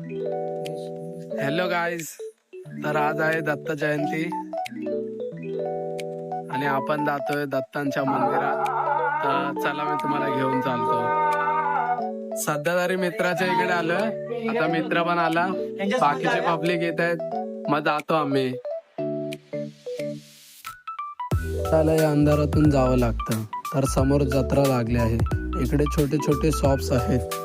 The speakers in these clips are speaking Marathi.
हॅलो गाईज, तर आज आहे दत्त जयंती आणि आपण जातोय दत्तांच्या मंदिरात. तर चला मी तुम्हाला घेऊन चालतो. सध्या तरी मित्राच्या इकडे आलोय, आता मित्र पण आला, बाकीचे पब्लिक येत आहेत, मग जातो आम्ही. त्याला या अंधारातून जावं लागतं. तर समोर जत्रा लागली आहे, इकडे छोटे छोटे शॉप्स आहेत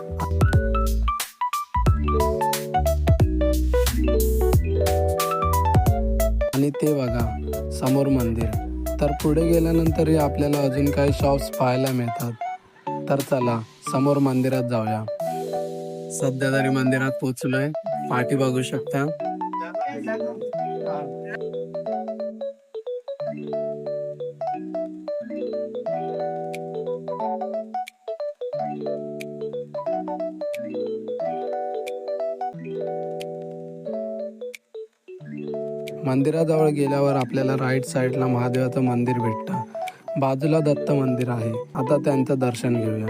आणि ते बघा समोर मंदिर. तर पुढे गेल्यानंतरही आपल्याला अजून काही शॉप्स पाहायला मिळतात. तर चला समोर मंदिरात जाऊया. सध्या तरी मंदिरात पोहोचलोय, पाठी बघू शकता. मंदिराजवळ गेल्यावर आपल्याला राईट साईडला महादेवाचं मंदिर भेटतं, बाजूला दत्त मंदिर आहे. आता त्यांचं दर्शन घेऊया.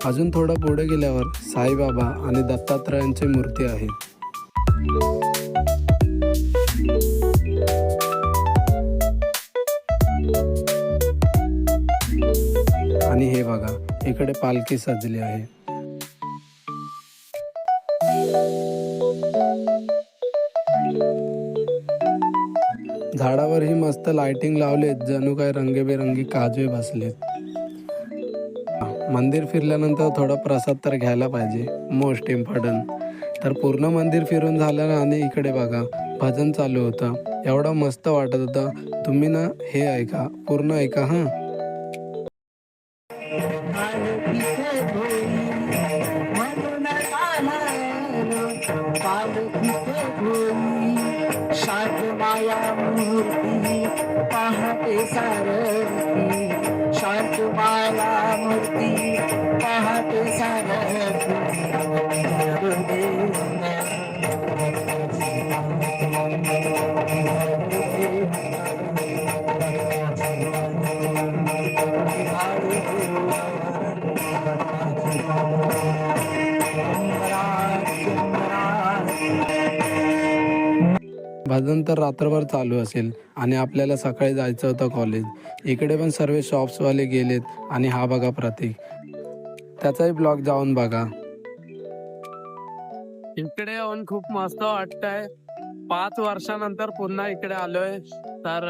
अजून थोडं पुढे गेल्यावर साईबाबा आणि दत्तात्रयांची मूर्ती आहे. आणि हे बघा, इकडे पालखी सजली आहे. झाडावरही मस्त लाइटिंग लावलेत, जणू काय रंगीबेरंगी काजवे बसलेत. मंदिर फिरल्यानंतर थोडा प्रसाद तर घ्यायला पाहिजे, मोस्ट इम्पॉर्टंट. तर पूर्ण मंदिर फिरून झालं ना, आणि इकडे बघा भजन चालू होतं, एवढं मस्त वाटत होतं. तुम्ही ना हे ऐका, पूर्ण ऐका हां. माया मूर्ती पाहते सारथी, शांत माया मूर्ती पाहते सारथी. भजन तर रात्रभर चालू असेल आणि आपल्याला सकाळी जायचं होतं कॉलेज. इकडे पण सर्व शॉप्सवाले गेलेत आणि हा बघा प्रतीक, त्याचाही ब्लॉग जाऊन बघा. इकडे येऊन खूप मस्त वाटतंय. 5 वर्षानंतर पुन्हा इकडे आलोय. तर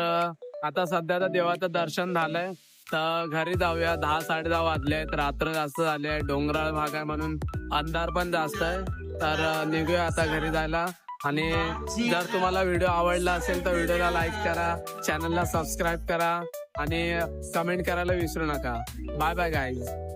आता सध्या तर देवाचं दर्शन झालंय, तर घरी जाऊया. 10-10:30 वाजले आहेत, रात्र जास्त झाली आहे, डोंगराळ भाग आहे म्हणून अंधार पण जास्त आहे. तर निघूया आता घरी जायला. आणि जर तुम्हाला व्हिडिओ आवडला असेल तर व्हिडिओला लाईक करा, चॅनलला सबस्क्राईब करा आणि कमेंट करायला विसरू नका. Bye bye guys.